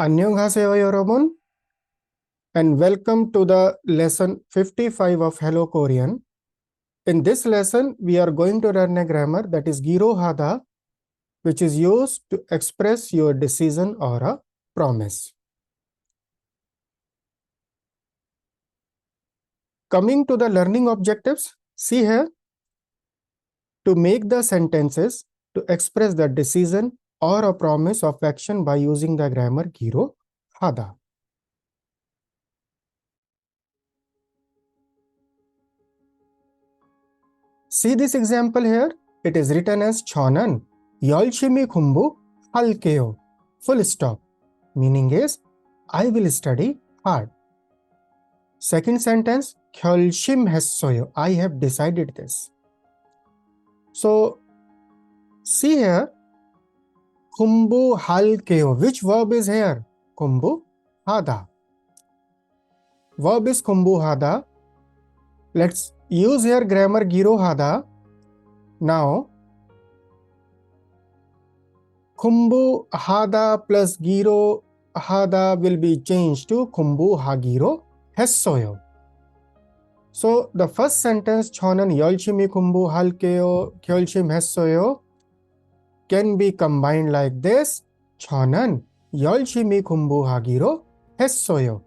안녕하세요, 여러분, and welcome to the lesson 55 of Hello Korean. In this lesson, we are going to learn a grammar that is girohada, which is used to express your decision or a promise. Coming to the learning objectives, see here, to make the sentences to express the decision or a promise of action by using the grammar girohada. See this example here. It is written as Chonan 열심히 공부할게요. Full stop. Meaning is I will study hard. Second sentence 결심했어요. I have decided this. So see here 공부할게요. Which verb is here? 공부하다. Verb is 공부하다. Let's use here grammar girohada. Now 공부하다 plus girohada will be changed to 공부하기로 했어요. So the first sentence 저는 열심히 공부할게요. 결심했어요 can be combined like this. 저는 열심히 공부하기로 했어요.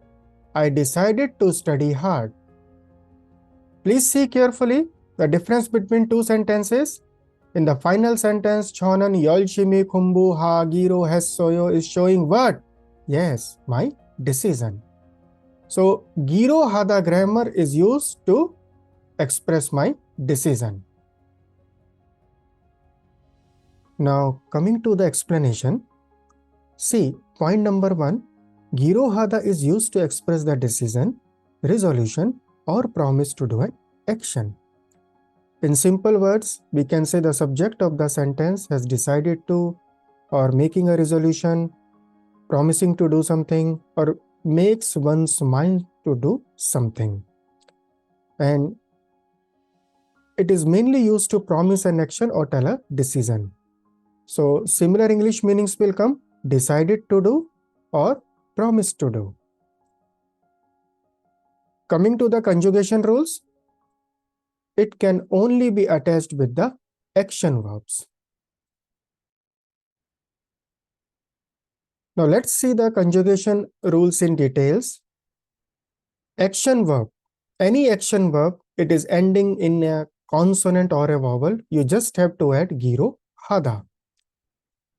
I decided to study hard. Please see carefully the difference between two sentences. In the final sentence, 저는 열심히 공부하기로 했어요 is showing what? Yes, my decision. So, girohada grammar is used to express my decision. Now, coming to the explanation. See, point number 1. girohada is used to express the decision, resolution, or promise to do an action. In simple words, we can say the subject of the sentence has decided to, or making a resolution, promising to do something, or makes one's mind to do something. And it is mainly used to promise an action or tell a decision. So similar English meanings will come: decided to do or promised to do. Coming to the conjugation rules, it can only be attached with the action verbs. Now let's see the conjugation rules in details. Action verb. Any action verb, it is ending in a consonant or a vowel. You just have to add girohada.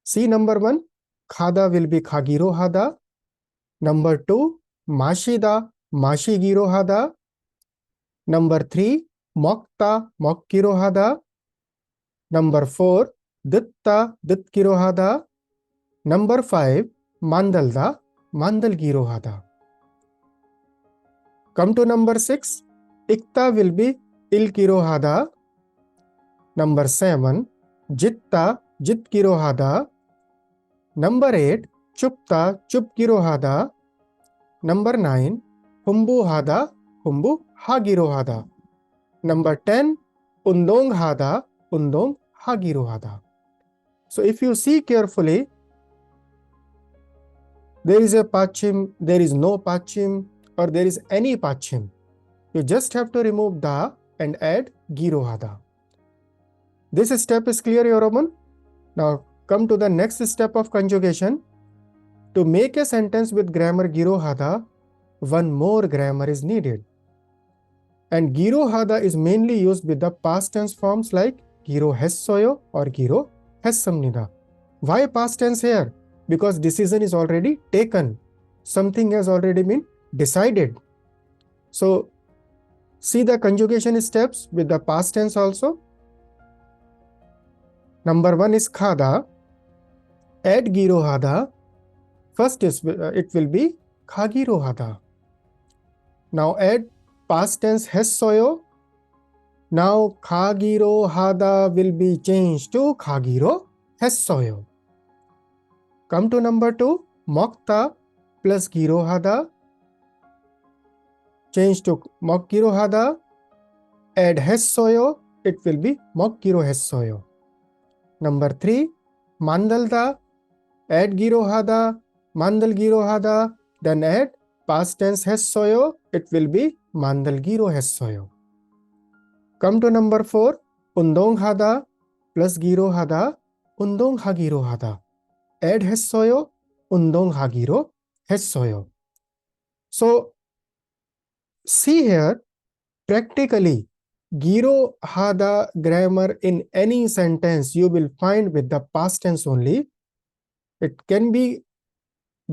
See number 1, khada will be khagirohada. Number 2, mashida, mashigirohada. Number 3, mokta, mokkirohada. Number 4, ditta, ditkirohada. Number 5, mandalda, mandalgirohada. Come to number 6, ikta will be ilkirohada. Number 7, jitta, jitkirohada. Number 8, chupta, chupkirohada. Number 9, humbuhada, humbuhagirohada. Number 10, undonghada, undonghagirohada. So if you see carefully, there is a pachim, there is no pachim, or there is any pachim. You just have to remove da and add girohada. This step is clear, Yoroman? Now come to the next step of conjugation. To make a sentence with grammar girohada, one more grammar is needed. And girohada is mainly used with the past tense forms like girohessoyo or girohessamnida. Why past tense here? Because decision is already taken. Something has already been decided. So see the conjugation steps with the past tense also. Number 1 is khada. Add girohada. First is it will be khagirohada. Now add past tense hessoyo. Now khagirohada will be changed to khagirohessoyo. Come to number 2, mokta plus girohada. Change to mokgirohada. Add hessoyo, it will be mokgirohessoyo. Number 3, mandalda. Add girohada. 만들기로 하다. Then add past tense 했어요. It will be 만들기로 했어요. Come to number 4. 운동하다 plus 기로 하다. 운동하기로 하다. add 했어요. 운동하기로 했어요. So see here, practically giro hada grammar in any sentence you will find with the past tense only. It can be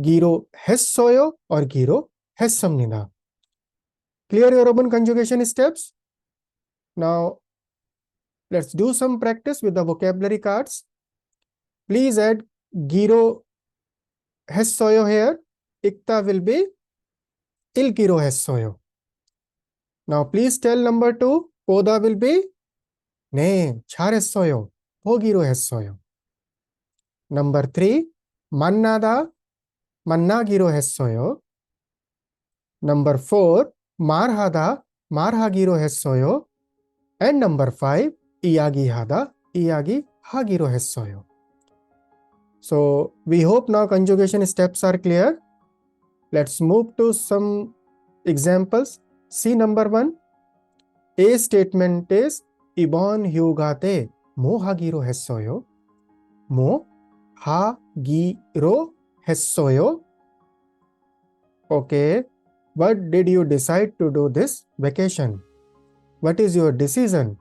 giro 했어요 or giro 했습니다. Clear 여러분 conjugation steps? Now let's do some practice with the vocabulary cards. Please add giro 했어요 here. Ikta will be il giro 했어요. Now please tell number 2. 보다 will be 네, 잘했어요. 보기로 했어요. Number 3. 만나다 만나기로 했어요. Number 4. 말하다 말하기로 했어요. And number 5. 이야기하다 이야기하기로 했어요. So we hope now conjugation steps are clear. Let's move to some examples. See number 1. A statement is 이번 휴가때 뭐 하기로 했어요? 뭐 하기로 했어요? Okay. What did you decide to do this vacation? What is your decision?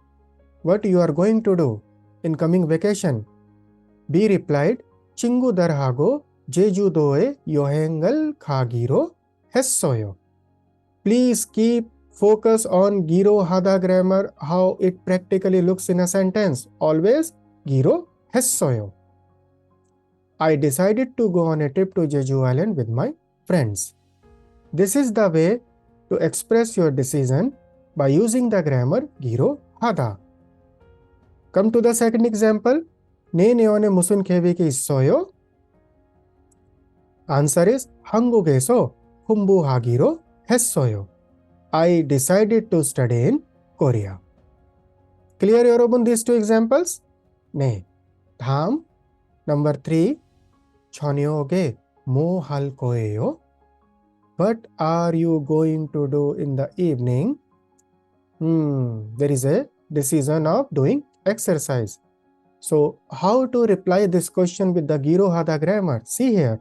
What you are going to do in coming vacation? B replied, 친구들하고 제주도에 여행을 가기로 했어요. Please keep focus on 기로 하다 grammar, how it practically looks in a sentence. Always 기로 했어요. I decided to go on a trip to Jeju Island with my friends. This is the way to express your decision by using the grammar 기로 하다. Come to the second example. 내년에 무슨 계획이 있어요? Answer is 한국에서 공부하기로 했어요. I decided to study in Korea. Clear 여러분 these two examples? 네. 다음 number 3. 저녁에 뭐 할 거예요? What are you going to do in the evening? There is a decision of doing exercise. So how to reply this question with the 기로 하다 grammar? See here.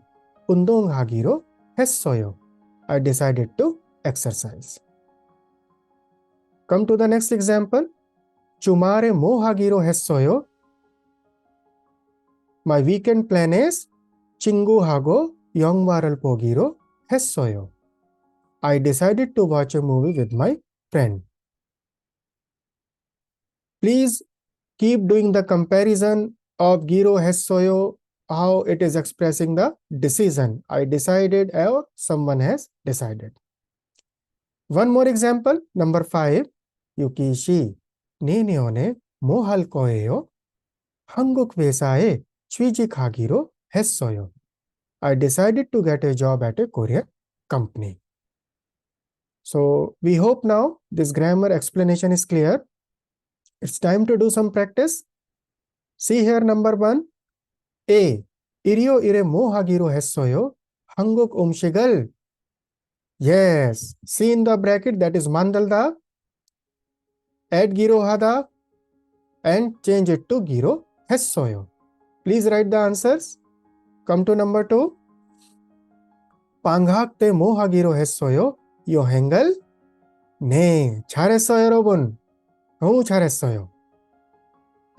운동하기로 했어요. I decided to exercise. Come to the next example. 주말에 뭐 하기로 했어요? My weekend plan is 친구하고 영화를 보기로 했어요. I decided to watch a movie with my friend. Please keep doing the comparison of 기로 했어요, how it is expressing the decision. I decided or someone has decided. One more example, number 5. 유키 씨, 내년에 뭐 할 거예요? 한국 회사에 취직하기로 했어요. I decided to get a job at a Korean company. So we hope now this grammar explanation is clear. It's time to do some practice. See here number 1. A. 일요일에 뭐 하기로 했어요? 한국 음식을. Yes. See in the bracket that is 만들다. Add 기로 하다. And change it to 기로 했어요. Please write the answers. Come to number 2. 방학 때 뭐 하기로 했어요? 여행을. 네. 잘했어요 여러분. 너무 잘했어요.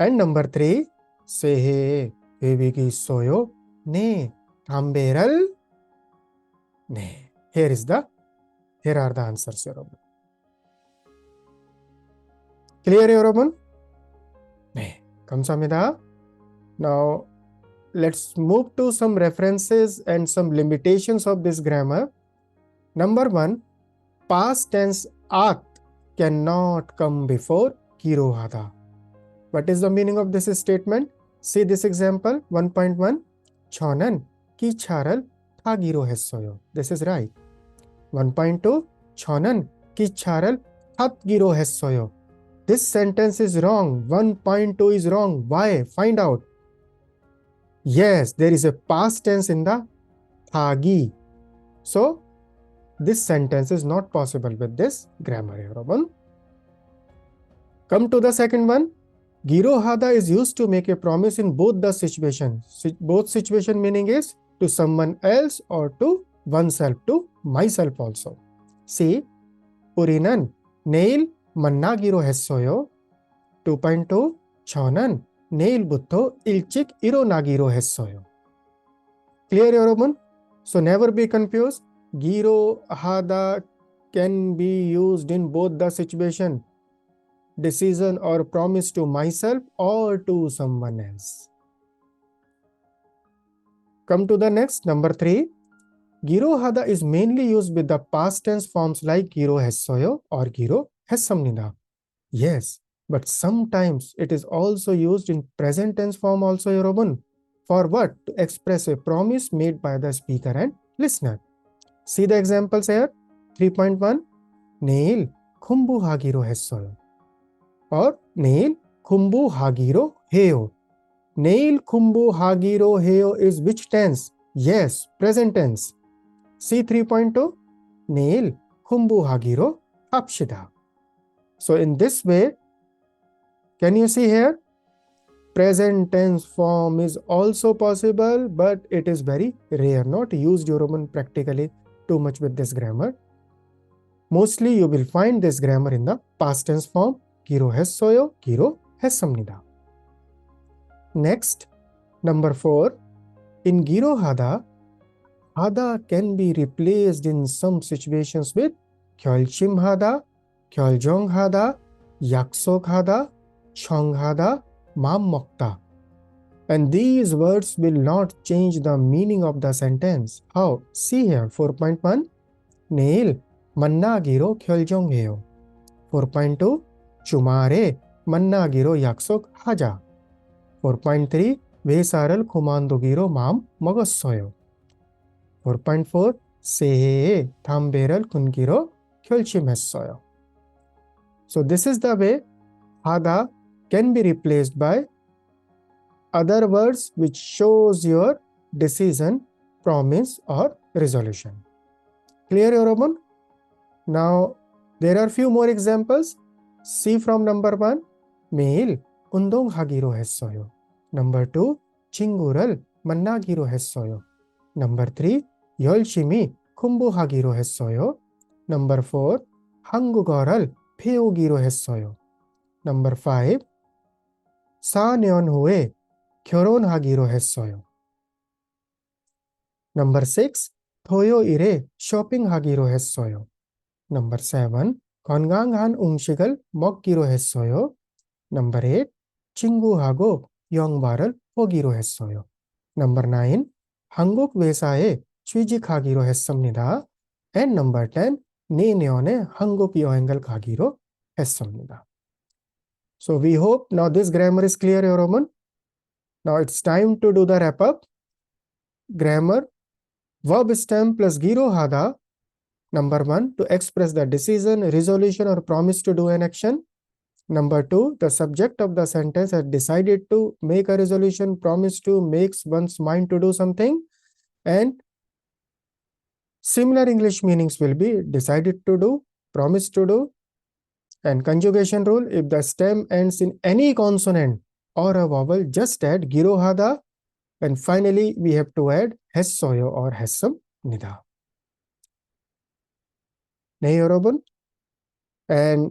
And number 3. 새해 계획이 있어요? 네. 담배를. 네. Here are the answers 여러분. Clear 여러분? 네. 감사합니다. Now let's move to some references and some limitations of this grammar. Number 1. Past tense at cannot come before 기로 하다. What is the meaning of this statement? See this example 1.1. 저는 기차를 타기로 했어요. This is right. 1.2. 저는 기차를 탔기로 했어요. This sentence is wrong. 1.2 is wrong. Why? Find out. Yes, there is a past tense in the hagi. So this sentence is not possible with this grammar, 여러분. Come to the second one. Girohada is used to make a promise in both the situations. Both situation meaning is to someone else or to oneself, to myself also. See, 우리는 내일 만나기로 했어요. 2.2 저는 내일부터 일찍 일어나기로 했어요. Clear, 여러분? So never be confused. Girohada can be used in both the situation. Decision or promise to myself or to someone else. Come to the next, number 3. Girohada is mainly used with the past tense forms like 기로했어요 or 기로했습니다. Yes, but sometimes it is also used in present tense form also, 여러분. For what? To express a promise made by the speaker and listener. See the examples here. 3.1 내일 공부하기로 했어요. Or 내일 공부하기로 해요. 내일 공부하기로 해요 is which tense? Yes, present tense. See 3.2 내일 공부하기로 합시다. So in this way, can you see here? Present tense form is also possible, but it is very rare, not used, 여러분, practically too much with this grammar. Mostly you will find this grammar in the past tense form. 기로했어요, 기로했습니다. Next, number 4. In 기로하다, 하다 can be replaced in some situations with 결심하다, 결정하다, 약속하다, 청하다, 맘먹다. And these words will not change the meaning of the sentence. How? See here, 4.1 내일 만나기로 결정해요. 4.2 주말에 만나기로 약속하자. 4.3 회사를 그만두기로 마음 먹었어요. 4.4 새해에 담배를 끊기로 결심했어요. So this is the way 하다 can be replaced by other words which shows your decision, promise or resolution. Clear, 여러분? Now there are few more examples. See from number 1. 매일 운동하기로 했어요. Number 2. 친구를 만나기로 했어요. Number 3. 열심히 공부하기로 했어요. Number 4. 한국어를 배우기로 했어요. Number 5. 4년 후에 결혼하기로 했어요. Number 6. 토요일에 쇼핑하기로 했어요. Number 7. 건강한 음식을 먹기로 했어요. Number 8. 친구하고 영화를 보기로 했어요. Number 9. 한국 회사에 취직하기로 했습니다. And number 10. 내년에 한국 여행을 가기로 했습니다. So we hope now this grammar is clear, 여러분. Now it's time to do the wrap up. Grammar, verb stem plus girohada. Number 1, to express the decision, resolution or promise to do an action. Number 2, the subject of the sentence has decided to make a resolution, promise to, makes one's mind to do something. And similar English meanings will be decided to do, promise to do. And conjugation rule, if the stem ends in any consonant or a vowel, just add girohada. And finally, we have to add 했어요 or 했습니다. 네, 여러분. And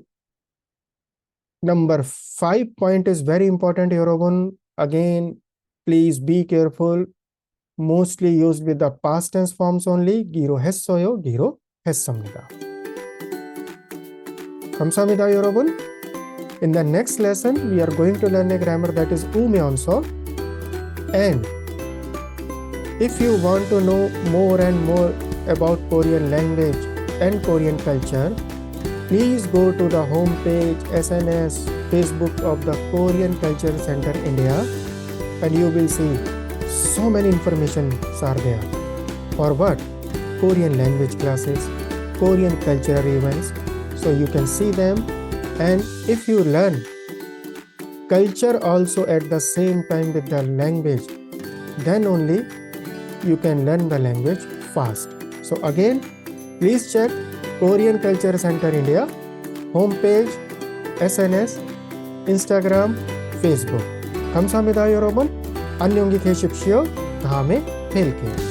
number 5 point is very important, 여러분. Again, please be careful. Mostly used with the past tense forms only. 기로했어요, 기로했습니다. 감사합니다, 여러분. In the next lesson, we are going to learn a grammar that is 우면서. And if you want to know more and more about Korean language and Korean culture, please go to the homepage, SNS, Facebook of the Korean Culture Center India, and you will see so many information are there. For what? Korean language classes, Korean cultural events, so you can see them. And if you learn culture also at the same time with the language, then only you can learn the language fast. So again, please check Korean Culture Center India homepage, SNS, 인스타그램, 페이스북. 감사합니다, 여러분. 안녕히 계십시오. 다음에 뵐게요.